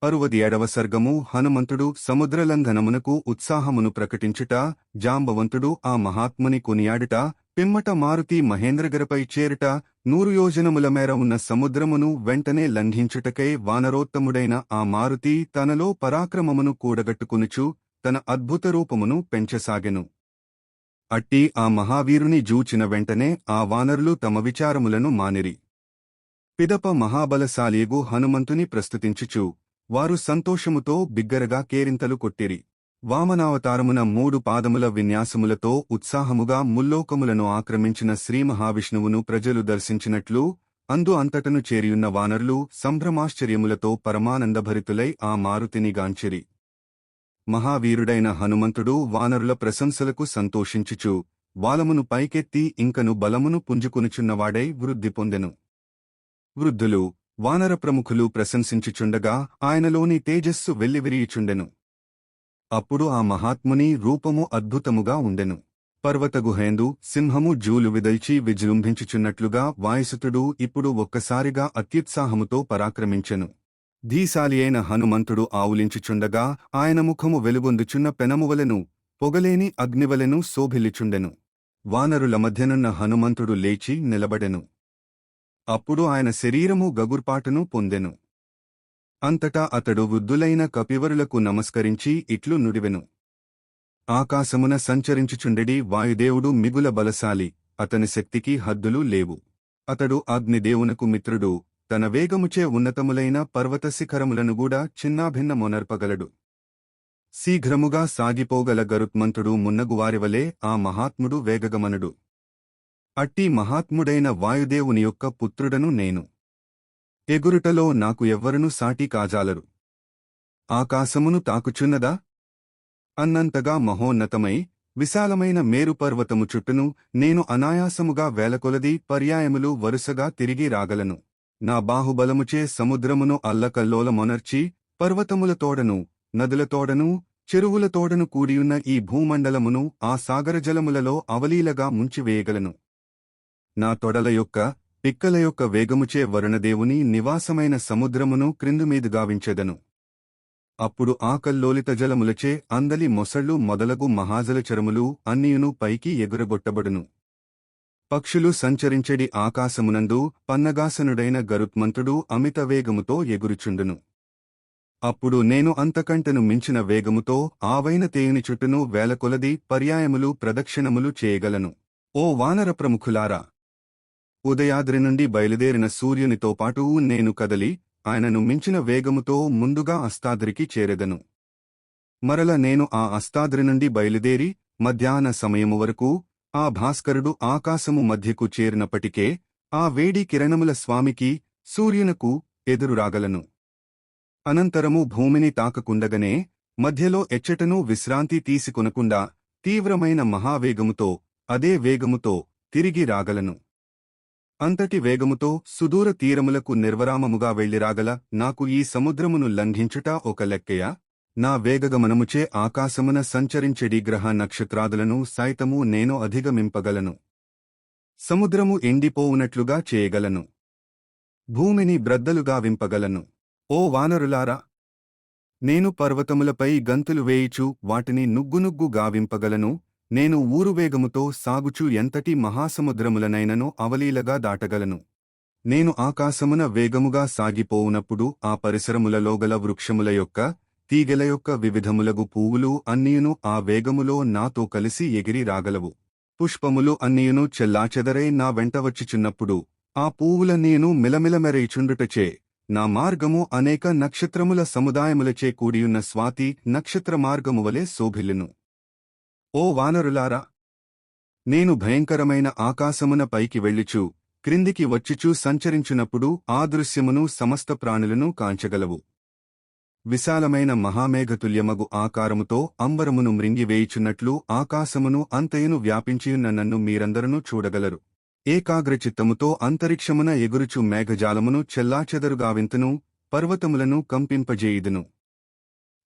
67వ సర్గము హనుమంతుడు సముద్రలంఘనమునకు ఉత్సాహమును ప్రకటించుట. జాంబవంతుడు ఆ మహాత్ముని కొనియాడుట. పిమ్మట మారుతి మహేంద్రగిరిపై చేరుట. 100 యోజనముల మేర ఉన్న సముద్రమును వెంటనే లంఘించుటకై వానరోత్తముడైన ఆ మారుతి తనలో పరాక్రమమును కూడగట్టుకునుచు తన అద్భుత రూపమును పెంచసాగెను. అట్టి ఆ మహావీరుని జూచిన వెంటనే ఆ వానరులు తమ విచారములను మానిరి. పిదప మహాబలశాలియగు హనుమంతుని ప్రస్తుతించుచు వారు సంతోషముతో బిగ్గరగా కేరింతలు కొట్టిరి. వామనావతారమున 3 పాదముల విన్యాసములతో ఉత్సాహముగా ముల్లోకములను ఆక్రమించిన శ్రీమహావిష్ణువును ప్రజలు దర్శించినట్లు అందు అంతటను చేరియున్న వానరులు సంభ్రమాశ్చర్యములతో పరమానందభరితులై ఆ మారుతిని గాంచిరి. మహావీరుడైన హనుమంతుడు వానరుల ప్రశంసలకు సంతోషించుచు వాలమును పైకెత్తి ఇంకను బలమును పుంజుకొనుచున్నవాడై వృద్ధి పొందెను. వృద్ధులు వానర ప్రముఖులు ప్రశంసించుచుండగా ఆయనలోని తేజస్సు వెల్లివిరియుచుండెను. అప్పుడు ఆ మహాత్ముని రూపము అద్భుతముగా ఉండెను. పర్వతగుహేందు సింహము జూలు విదల్చి విజృంభించుచున్నట్లుగా వాయుసుతుడు ఇప్పుడు ఒక్కసారిగా అత్యుత్సాహముతో పరాక్రమించెను. ధీశాలి అయిన హనుమంతుడు ఆవులించుచుండగా ఆయన ముఖము వెలుగొందుచున్న పెనమువలెను పొగలేని అగ్నివలెను శోభిల్లిచుండెను. వానరుల మధ్యనున్న హనుమంతుడు లేచి నిలబడెను. అప్పుడు ఆయన శరీరము గగుర్పాటును పొందెను. అంతటా అతడు వృద్ధులైన కపివరులకు నమస్కరించి ఇట్లు నుడివెను. ఆకాశమున సంచరించుచుండెడి వాయుదేవుడు మిగుల బలశాలి, అతని శక్తికి హద్దులు లేవు. అతడు అగ్నిదేవునకు మిత్రుడు, తన వేగముచే ఉన్నతములైన పర్వత శిఖరములను గూడా చిన్నాభిన్నమొనర్పగలడు. శీఘ్రముగా సాగిపోగల గరుత్మంతుడు మున్నగువారివలే ఆ మహాత్ముడు వేగగమనుడు. అట్టి మహాత్ముడైన వాయుదేవుని యొక్క పుత్రుడను నేను. ఎగురుటలో నాకు ఎవ్వరును సాటి కాజాలరు. ఆకాశమును తాకుచున్నదా అన్నంతగా మహోన్నతమై విశాలమైన మేరుపర్వతము చుట్టూను నేను అనాయాసముగా వేలకొలది పర్యాయములు వరుసగా తిరిగి రాగలను. నా బాహుబలముచే సముద్రమును అల్లకల్లోలమొనర్చి పర్వతములతోడను నదులతోడను చెరువులతోడను కూడియున్న ఈ భూమండలమును ఆ సాగరజలములలో అవలీలగా ముంచివేయగలను. నా తొడల యొక్క పిక్కల యొక్క వేగముచే వరుణదేవుని నివాసమైన సముద్రమును క్రిందుమీదు గావించెదను. అప్పుడు ఆకల్లోలిత జలములచే అందలి మొసళ్ళు మొదలగు మహాజలచరములు అన్నియును పైకి ఎగురగొట్టబడును. పక్షులు సంచరించెడి ఆకాశమునందు పన్నగాసనుడైన గరుత్మంతుడు అమిత వేగముతో ఎగురుచుండును. అప్పుడు నేను అంతకంటను మించిన వేగముతో ఆవైన తేయుని చుట్టూను వేలకొలది పర్యాయములు ప్రదక్షిణములు చేయగలను. ఓ వానర ప్రముఖులారా! ఉదయాద్రి నుండి బయలుదేరిన సూర్యునితో పాటు నేను కదలి ఆయనను మించిన వేగముతో ముందుగా అస్తాద్రికి చేరెదను. మరల నేను ఆ అస్తాద్రి నుండి బయలుదేరి మధ్యాహ్న సమయము వరకు ఆ భాస్కరుడు ఆకాశము మధ్యకు చేరినప్పటికే ఆ వేడి కిరణముల స్వామికి సూర్యునకు ఎదురురాగలను. అనంతరము భూమిని తాకకుండగనే మధ్యలో ఎచ్చటనూ విశ్రాంతి తీసుకొనకుండా తీవ్రమైన మహావేగముతో అదే వేగముతో తిరిగి రాగలను. అంతటి వేగముతో సుదూర తీరములకు నిర్వరామముగా వెళ్లిరాగల నాకు ఈ సముద్రమును లంఘించుట ఒక లెక్కయా? నా వేగగమనముచే ఆకాశమున సంచరించెడి గ్రహ నక్షత్రాదులను సైతము నేను అధిగమింపగలను. సముద్రము ఎండిపోవునట్లుగా చేయగలను. భూమిని బ్రద్దలుగా వింపగలను. ఓ వానరులారా! నేను పర్వతములపై గంతులు వేయిచు వాటిని నుగ్గునుగ్గు గావింపగలను. నేను ఊరువేగముతో సాగుచు ఎంతటి మహాసముద్రములనైనను అవలీలగా దాటగలను. నేను ఆకాశమున వేగముగా సాగిపోవునప్పుడు ఆ పరిసరములలోగల వృక్షముల యొక్క తీగెల యొక్క వివిధములగు పువ్వులు అన్నియును ఆ వేగములో నాతో కలిసి ఎగిరి రాగలవు. పుష్పములు అన్నియును చెల్లాచెదరై నా వెంట వచ్చిచున్నప్పుడు ఆ పువ్వులన్నీయును మిలమిలమెరయిచుండుటచే నా మార్గము అనేక నక్షత్రముల సముదాయములచే కూడియున్న స్వాతి నక్షత్ర మార్గమువలే శోభిల్లును. ఓ వానరులారా! నేను భయంకరమైన ఆకాశమున పైకి వెళ్ళుచు క్రిందికి వచ్చిచూ సంచరించునప్పుడు ఆ దృశ్యమును సమస్త ప్రాణులను కాంచగలవు. విశాలమైన మహామేఘతుల్యమగు ఆకారముతో అంబరమును మ్రింగివేయుచున్నట్లు ఆకాశమును అంతయును వ్యాపించియున్న నన్ను మీరందరూ చూడగలరు. ఏకాగ్రచిత్తముతో అంతరిక్షమున ఎగురుచు మేఘజాలమును చెల్లాచెదరుగావింతును, పర్వతములను కంపింపజేయుదును.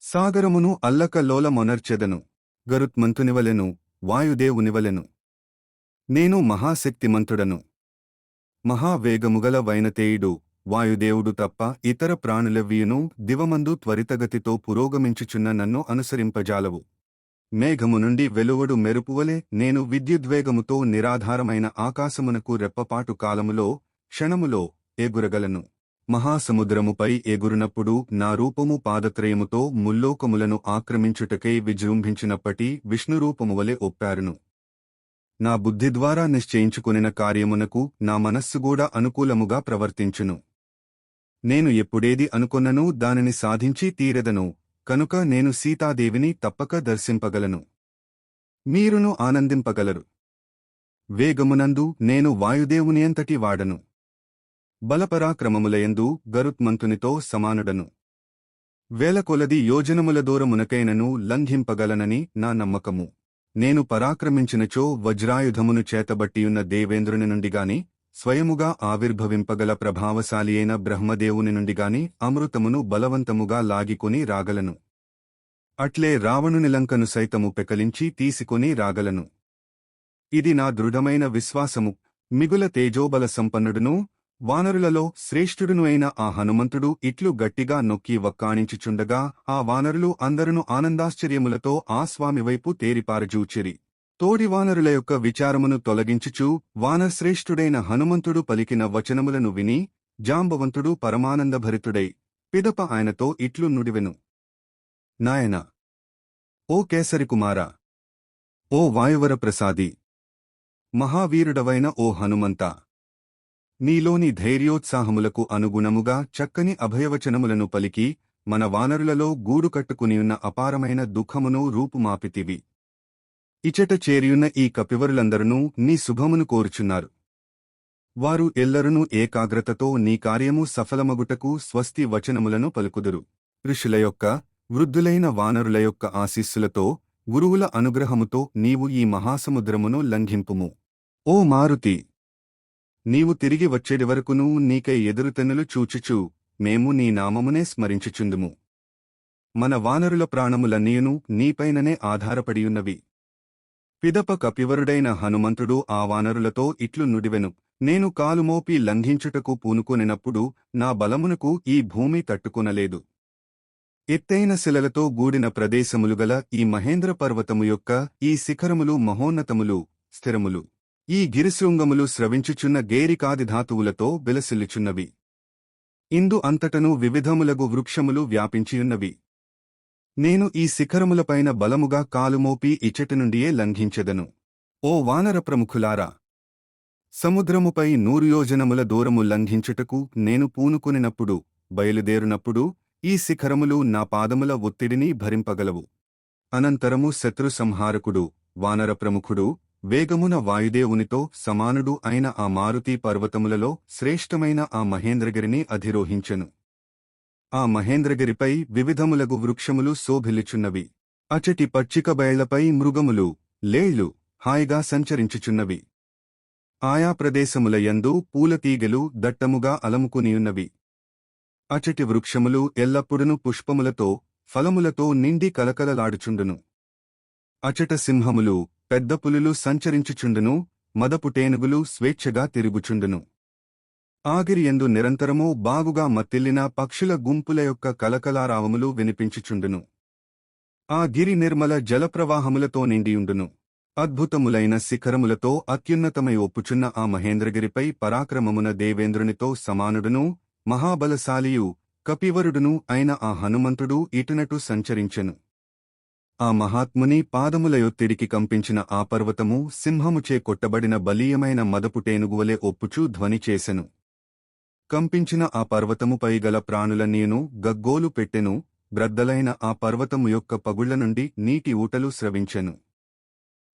సాగరమును అల్లకల్లోలమొనర్చెదను. గరుత్మంతునివలెను వాయుదేవునివలెను నేను మహాశక్తిమంతుడను. మహావేగముగల వైనతేయుడు వాయుదేవుడు తప్ప ఇతర ప్రాణులెవ్వియును దివమందు త్వరితగతితో పురోగమించుచున్న నన్ను అనుసరింపజాలవు. మేఘము నుండి వెలువడు మెరుపువలె నేను విద్యుద్వేగముతో నిరాధారమైన ఆకాశమునకు రెప్పపాటు కాలములో క్షణములో ఎగురగలను. మహాసముద్రముపై ఎగురునప్పుడు నా రూపము పాదత్రయముతో ముల్లోకములను ఆక్రమించుటకై విజృంభించినప్పటి విష్ణురూపమువలె ఒప్పారును. నా బుద్ధి ద్వారా నిశ్చయించుకొనిన కార్యమునకు నా మనస్సుగూడా అనుకూలముగా ప్రవర్తించును. నేను ఎప్పుడేది అనుకొన్ననూ దానిని సాధించి తీరెదను, కనుక నేను సీతాదేవిని తప్పక దర్శింపగలను. మీరును ఆనందింపగలరు. వేగమునందు నేను వాయుదేవునియంతటి వాడను. బలపరాక్రమములయందు గరుత్మంతునితో సమానుడను. వేలకొలది యోజనముల దూరమునకైనను లంఘింపగలనని నా నమ్మకము. నేను పరాక్రమించినచో వజ్రాయుధమును చేతబట్టియున్న దేవేంద్రుని నుండిగాని, స్వయముగా ఆవిర్భవింపగల ప్రభావశాలి అయిన బ్రహ్మదేవుని నుండిగాని అమృతమును బలవంతముగా లాగికొని రాగలను. అట్లే రావణుని లంకను సైతము పెకలించి తీసుకొని రాగలను. ఇది నా దృఢమైన విశ్వాసము. మిగుల తేజోబల సంపన్నుడును వానరులలో శ్రేష్ఠుడును అయిన ఆ హనుమంతుడు ఇట్లు గట్టిగా నొక్కి వక్కాణించుచుండగా ఆ వానరులు అందరును ఆనందాశ్చర్యములతో ఆ స్వామివైపు తేరిపారజూచిరి. తోడి వానరుల యొక్క విచారమును తొలగించుచూ వానరశ్రేష్ఠుడైన హనుమంతుడు పలికిన వచనములను విని జాంబవంతుడు పరమానందభరితుడై పిదప ఆయనతో ఇట్లు నుడివెను. నాయనా, ఓ కేసరికుమారా, ఓ వాయువర ప్రసాది, మహావీరుడవైన ఓ హనుమంతా, నీలోని ధైర్యోత్సాహములకు అనుగుణముగా చక్కని అభయవచనములను పలికి మన వానరులలో గూడు కట్టుకునియున్న అపారమైన దుఃఖమును రూపుమాపితివి. ఇచట చేరియున్న ఈ కపివరులందరూ నీ శుభమును కోరుచున్నారు. వారు ఎల్లరునూ ఏకాగ్రతతో నీ కార్యము సఫలమగుటకు స్వస్తి వచనములను పలుకుదురు. ఋషుల యొక్క వృద్ధులైన వానరుల యొక్క ఆశీస్సులతో గురువుల అనుగ్రహముతో నీవు ఈ మహాసముద్రమును లంఘింపుము. ఓ మారుతి, నీవు తిరిగి వచ్చేడివరకునూ నీకై ఎదురుతెన్నులు చూచుచూ మేము నీ నామమునే స్మరించుచుందుము. మన వానరుల ప్రాణములన్నీయును నీపైననే ఆధారపడియున్నవి. పిదప కపివరుడైన హనుమంతుడు ఆ వానరులతో ఇట్లు నుడివెను. నేను కాలుమోపి లంఘించుటకు పూనుకొనినప్పుడు నా బలమునకు ఈ భూమి తట్టుకొనలేదు. ఎత్తైన శిలలతో గూడిన ప్రదేశములుగల ఈ మహేంద్ర పర్వతము యొక్క ఈ శిఖరములు మహోన్నతములు, స్థిరములు. ఈ గిరిశృంగములు స్రవించుచున్న గేరికాదిధాతువులతో విలసిల్లుచున్నవి. ఇందు అంతటను వివిధములగు వృక్షములు వ్యాపించియున్నవి. నేను ఈ శిఖరములపైన బలముగా కాలుమోపి ఇచ్చటి నుండియే లంఘించెదను. ఓ వానర ప్రముఖులారా, సముద్రముపై 100 యోజనముల దూరము లంఘించుటకు నేను పూనుకొనినప్పుడు, బయలుదేరునప్పుడు ఈ శిఖరములు నా పాదముల ఒత్తిడిని భరింపగలవు. అనంతరము శత్రు సంహారకుడు, వానర ప్రముఖుడు, వేగమున వాయుదేవునితో సమానుడు అయిన ఆ మారుతి పర్వతములలో శ్రేష్టమైన ఆ మహేంద్రగిరిని అధిరోహించెను. ఆ మహేంద్రగిరిపై వివిధములగు వృక్షములు శోభిల్లుచున్నవి. అచటి పచ్చిక బయళ్లపై మృగములు, లేళ్లు హాయిగా సంచరించుచున్నవి. ఆయా ప్రదేశముల యందు పూలతీగెలు దట్టముగా అలముకునియున్నవి. అచటి వృక్షములు ఎల్లప్పుడును పుష్పములతో, ఫలములతో నిండి కలకలలాడుచుండును. అచట సింహములు, పెద్ద పులులు సంచరించుచుండును, మదపుటేనుగులు స్వేచ్ఛగా తిరుగుచుండును. ఆగిరియందు నిరంతరమూ బాగుగా మత్తిల్లిన పక్షుల గుంపుల యొక్క కలకలారావములు వినిపించుచుండును. ఆ గిరి నిర్మల జలప్రవాహములతో నిండియుండును. అద్భుతములైన శిఖరములతో అత్యున్నతమై ఒప్పుచున్న ఆ మహేంద్రగిరిపై పరాక్రమమున దేవేంద్రునితో సమానుడును, మహాబలశాలియు, కపివరుడును అయిన ఆ హనుమంతుడు ఇటునటు సంచరించెను. ఆ మహాత్ముని పాదములయొత్తిడికి కంపించిన ఆ పర్వతము సింహముచే కొట్టబడిన బలీయమైన మదపుటేనుగువలే ఒప్పుచూ ధ్వని చేసెను. కంపించిన ఆ పర్వతముపై గల ప్రాణులన్నీయును గగ్గోలు పెట్టెను. బ్రద్దలైన ఆ పర్వతము యొక్క పగుళ్ల నుండి నీటి ఊటలు స్రవించెను.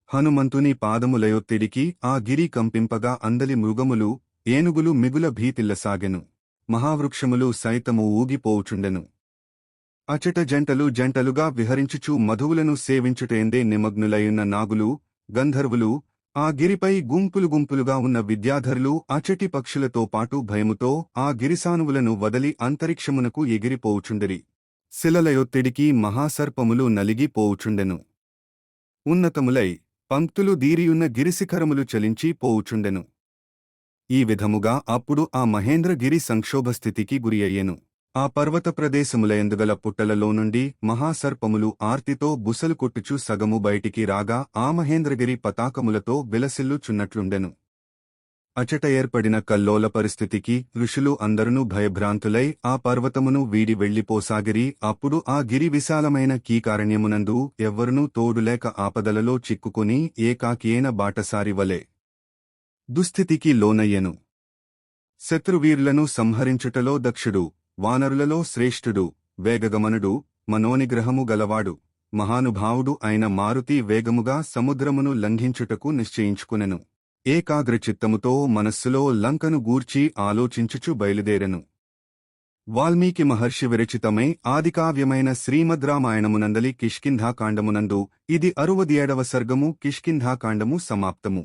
హనుమంతుని పాదములయొత్తిడికి ఆ గిరి కంపింపగా అందలి మృగములు, ఏనుగులు మిగుల భీతిల్లసాగెను. మహావృక్షములు సైతము ఊగిపోవుచుండెను. అచట జంటలు జంటలుగా విహరించుచు మధువులను సేవించుటేందే నిమగ్నులయున్న నాగులు, గంధర్వులు, ఆ గిరిపై గుంపులు గుంపులుగా ఉన్న విద్యాధరులు అచటి పక్షులతో పాటు భయముతో ఆ గిరిసానువులను వదలి అంతరిక్షమునకు ఎగిరిపోవుచుండిరి. శిలలయొత్తిడికి మహాసర్పములు నలిగిపోవుచుండెను. ఉన్నతములై పంక్తులు దీరియున్న గిరిశిఖరములు చలించి పోవుచుండెను. ఈ విధముగా అప్పుడు ఆ మహేంద్రగిరి సంక్షోభస్థితికి గురి అయ్యెను. ఆ పర్వత ప్రదేశములయందుగల పుట్టలలో నుండి మహాసర్పములు ఆర్తితో బుసలు కొట్టుచు సగము బయటికి రాగా ఆ మహేంద్రగిరి పతాకములతో విలసిల్లుచున్నట్లుండెను. అచట ఏర్పడిన కల్లోల పరిస్థితికి ఋషులు అందరునూ భయభ్రాంతులై ఆ పర్వతమును వీడి వెళ్లిపోసాగిరి. అప్పుడు ఆ గిరి విశాలమైన కీకారణ్యమునందు ఎవ్వరునూ తోడులేక ఆపదలలో చిక్కుకుని ఏకాకియేన బాటసారి వలె దుస్థితికి లోనయ్యెను. శత్రువీరులను సంహరించుటలో దక్షుడు, వానరులలో శ్రేష్ఠుడు, వేగగమనుడు, మనోనిగ్రహము గలవాడు, మహానుభావుడు అయిన మారుతి వేగముగా సముద్రమును లంఘించుటకు నిశ్చయించుకునెను. ఏకాగ్రచిత్తముతో మనస్సులో లంకను గూర్చి ఆలోచించుచు బయలుదేరెను. వాల్మీకి మహర్షి విరచితమై ఆదికావ్యమైన శ్రీమద్రామాయణమునందలి కిష్కింధాకాండమునందు ఇది 67వ సర్గము కిష్కింధాకాండము సమాప్తము.